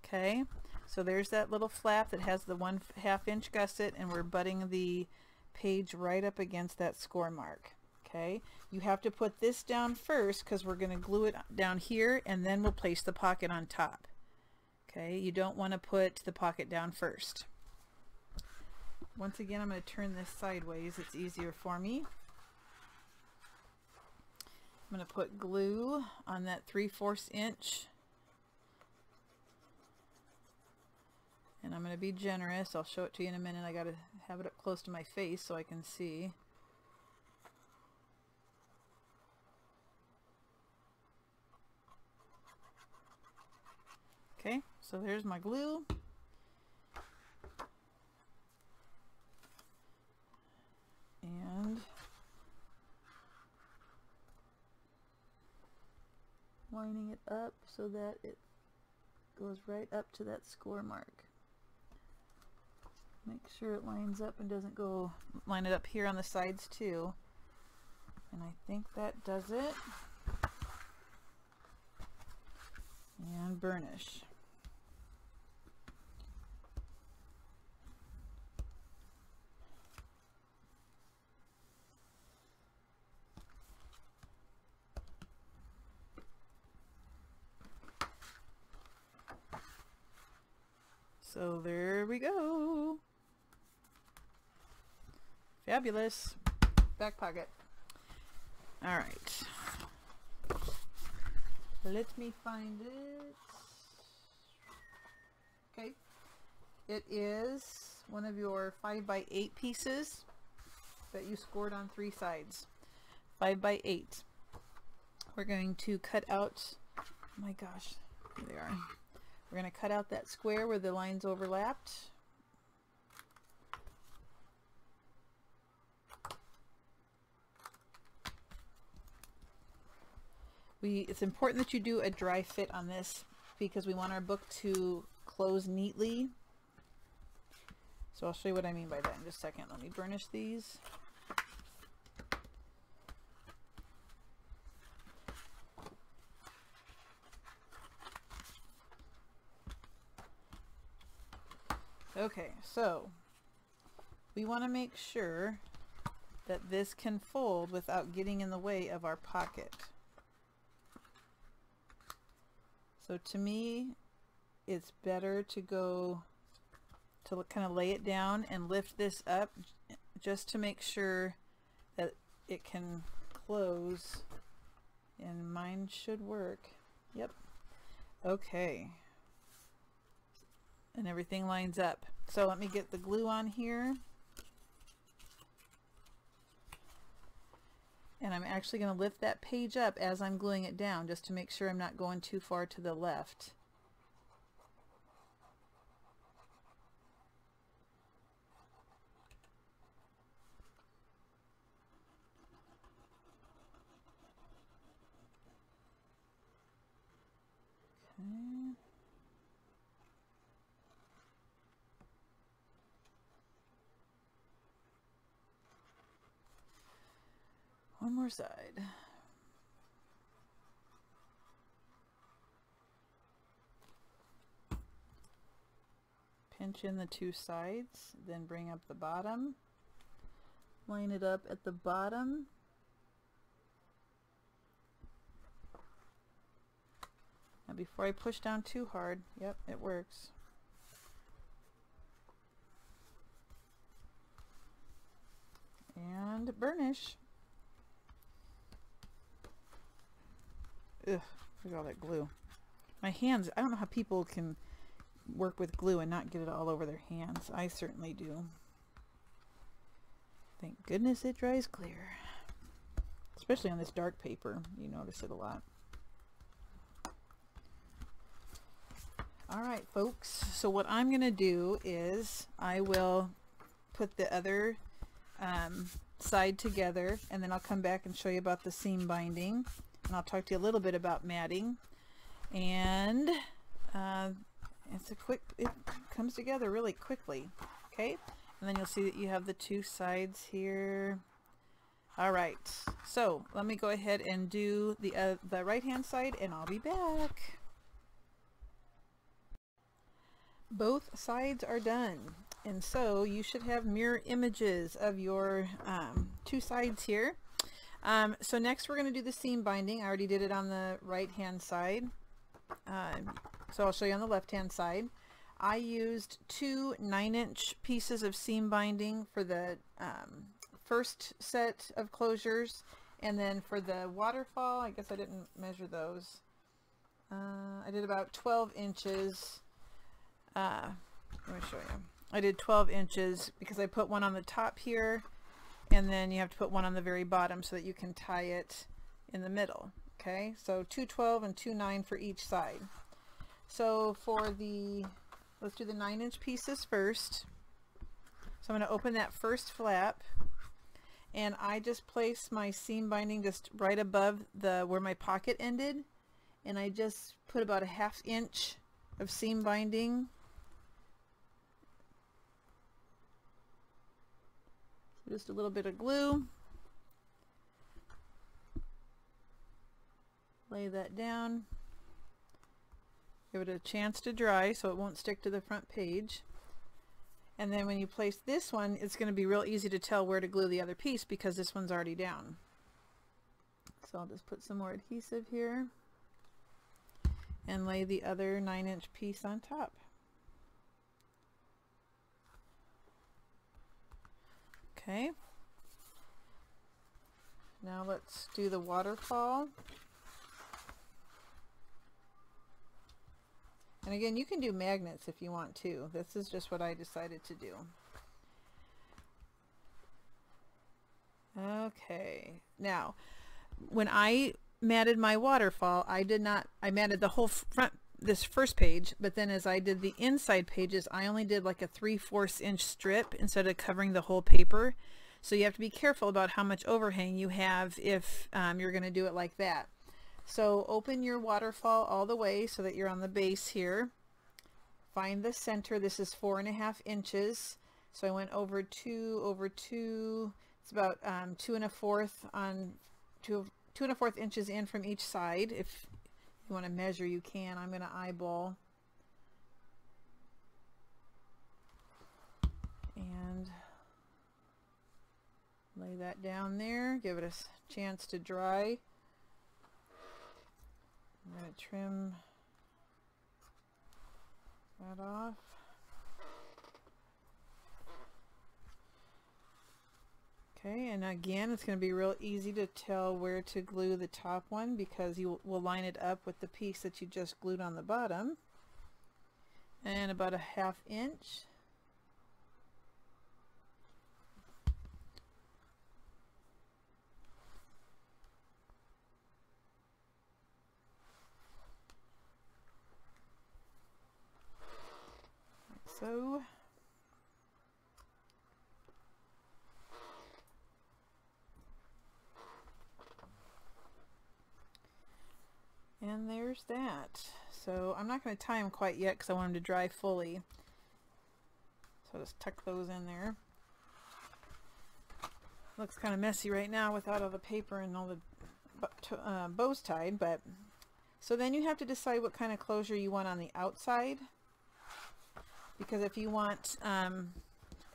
Speaker 1: Okay, so there's that little flap that has the 1/2 inch gusset, and we're butting the page right up against that score mark. Okay, you have to put this down first because we're going to glue it down here, and then we'll place the pocket on top. Okay, you don't want to put the pocket down first. Once again, I'm going to turn this sideways. It's easier for me. I'm going to put glue on that 3/4 inch. And I'm going to be generous. I'll show it to you in a minute. I got to have it up close to my face so I can see. Okay, so there's my glue. And lining it up so that it goes right up to that score mark. Make sure it lines up and doesn't go, line it up here on the sides too. And I think that does it. And burnish. So there we go. Fabulous. Back pocket. All right. Let me find it. Okay. It is one of your 5x8 pieces that you scored on 3 sides. 5x8. We're going to cut out, oh my gosh, here they are. We're going to cut out that square where the lines overlapped. It's important that you do a dry fit on this because we want our book to close neatly. So I'll show you what I mean by that in just a second. Let me burnish these. Okay, so we want to make sure that this can fold without getting in the way of our pocket. So to me, it's better to go to kind of lay it down and lift this up just to make sure that it can close, and mine should work. Yep. Okay. And everything lines up. So let me get the glue on here. And I'm actually going to lift that page up as I'm gluing it down just to make sure I'm not going too far to the left. Okay. One more side. Pinch in the 2 sides, then bring up the bottom. Line it up at the bottom. Now before I push down too hard, yep, it works. And burnish. Ugh, look at all that glue. My hands, I don't know how people can work with glue and not get it all over their hands. I certainly do. Thank goodness it dries clear. Especially on this dark paper, you notice it a lot. Alright folks, so what I'm going to do is I will put the other side together, and then I'll come back and show you about the seam binding. And I'll talk to you a little bit about matting, and it comes together really quickly. Okay, and then you'll see that you have the two sides here. All right, so let me go ahead and do the right hand side and I'll be back. Both sides are done, and so you should have mirror images of your two sides here. So next we're going to do the seam binding. I already did it on the right hand side, so I'll show you on the left hand side. I used 2 9-inch pieces of seam binding for the first set of closures, and then for the waterfall, I guess I didn't measure those. I did about 12 inches. Let me show you. I did 12 inches because I put one on the top here, and then you have to put one on the very bottom so that you can tie it in the middle. Okay, so 2 12 and 2 9 for each side. So for the, let's do the 9-inch pieces first. So I'm going to open that first flap, and I just place my seam binding just right above where my pocket ended, and I just put about a 1/2 inch of seam binding. So just a little bit of glue. Lay that down. Give it a chance to dry so it won't stick to the front page. And then when you place this one, it's going to be real easy to tell where to glue the other piece because this one's already down. So I'll just put some more adhesive here and lay the other 9-inch piece on top. Okay. Now let's do the waterfall. And again, you can do magnets if you want to. This is just what I decided to do. Okay, now when I matted my waterfall, I matted the whole front, this first page, but then as I did the inside pages, I only did like a 3/4 inch strip instead of covering the whole paper. So you have to be careful about how much overhang you have if you're going to do it like that. So open your waterfall all the way so that you're on the base here. Find the center. This is 4.5 inches. So I went over 2 over 2. It's about 2 1/4 inches in from each side. If you want to measure, you can. I'm going to eyeball. And lay that down there. Give it a chance to dry. I'm going to trim that off. Okay, and again, it's going to be real easy to tell where to glue the top one because you will line it up with the piece that you just glued on the bottom. And about a 1/2 inch. So, and there's that. So I'm not going to tie them quite yet because I want them to dry fully. So just tuck those in there. Looks kind of messy right now without all the paper and all the bows tied, but so then you have to decide what kind of closure you want on the outside. Because if you want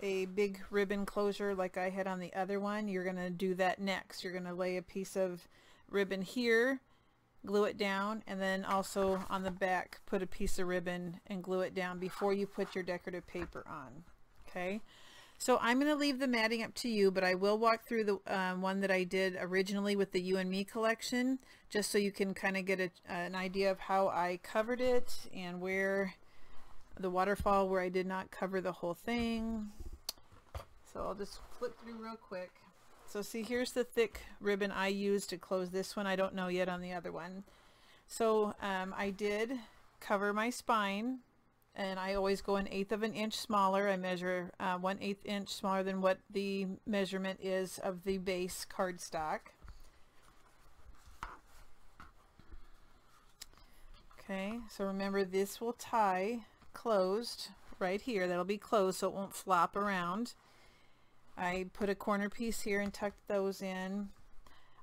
Speaker 1: a big ribbon closure like I had on the other one, you're going to do that next. You're going to lay a piece of ribbon here, glue it down, and then also on the back put a piece of ribbon and glue it down before you put your decorative paper on. Okay, so I'm going to leave the matting up to you, but I will walk through the one that I did originally with the You and Me collection, just so you can kind of get an idea of how I covered it and where the waterfall where I did not cover the whole thing. So I'll just flip through real quick. So see, here's the thick ribbon I used to close this one. I don't know yet on the other one. So I did cover my spine, and I always go 1/8 of an inch smaller. I measure 1/8 inch smaller than what the measurement is of the base cardstock. Okay, so remember this will tie closed right here. That'll be closed so it won't flop around. I put a corner piece here and tucked those in.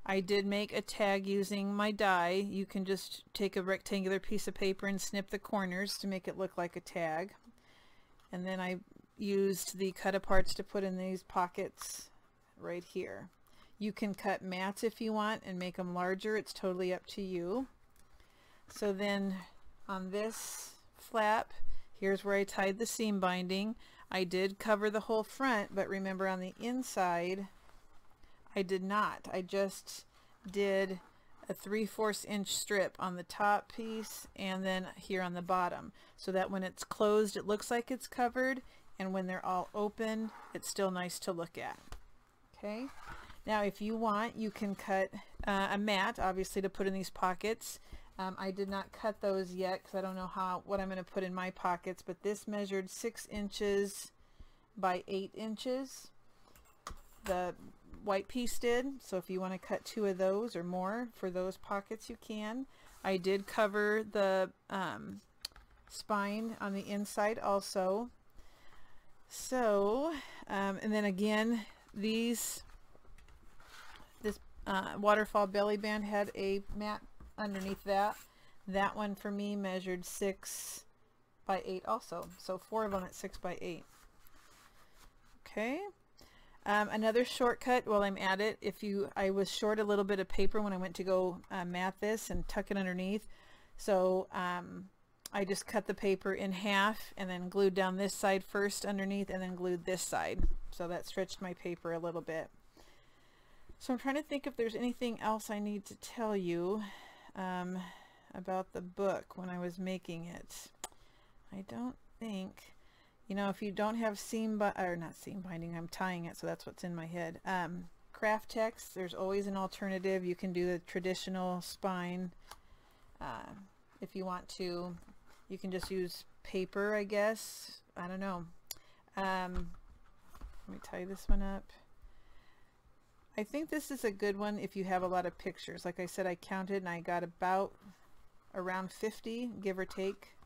Speaker 1: I did make a tag using my die. You can just take a rectangular piece of paper and snip the corners to make it look like a tag. And then I used the cut aparts to put in these pockets right here. You can cut mats if you want and make them larger. It's totally up to you. So then on this flap, here's where I tied the seam binding. I did cover the whole front, but remember on the inside I did not. I just did a 3/4 inch strip on the top piece and then here on the bottom, so that when it's closed it looks like it's covered, and when they're all open it's still nice to look at. Okay, now if you want you can cut a mat, obviously, to put in these pockets. I did not cut those yet because I don't know what I'm going to put in my pockets, but this measured 6 inches by 8 inches. The white piece did, so if you want to cut 2 of those or more for those pockets you can. I did cover the spine on the inside also. So and then again, this Waterfall belly band had a mat underneath that. That one for me measured 6 by 8 also, so 4 of them at 6 by 8. Okay. Another shortcut while I'm at it, I was short a little bit of paper when I went to go mat this and tuck it underneath, so I just cut the paper in half and then glued down this side first underneath and then glued this side, so that stretched my paper a little bit. So I'm trying to think if there's anything else I need to tell you about the book when I was making it. I don't think. You know, if you don't have not seam binding, I'm tying it, so that's what's in my head. Craft text, there's always an alternative. You can do the traditional spine. If you want to, you can just use paper, I guess. I don't know. Let me tie this one up. I think this is a good one if you have a lot of pictures. Like I said, I counted and I got about around 50, give or take.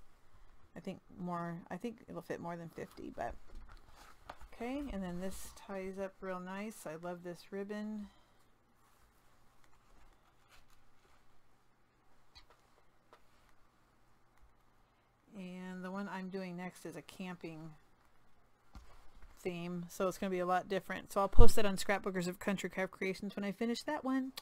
Speaker 1: I think it'll fit more than 50, but okay. And then this ties up real nice. I love this ribbon. And the one I'm doing next is a camping theme, so it's going to be a lot different. So I'll post that on Scrapbookers of Country Craft Creations when I finish that one.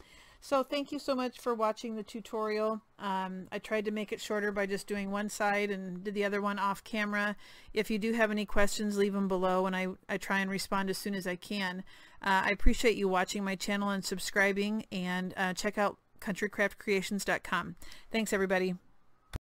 Speaker 1: So thank you so much for watching the tutorial. I tried to make it shorter by just doing one side and did the other one off camera. If you do have any questions, leave them below and I try and respond as soon as I can. I appreciate you watching my channel and subscribing, and check out countrycraftcreations.com. Thanks everybody.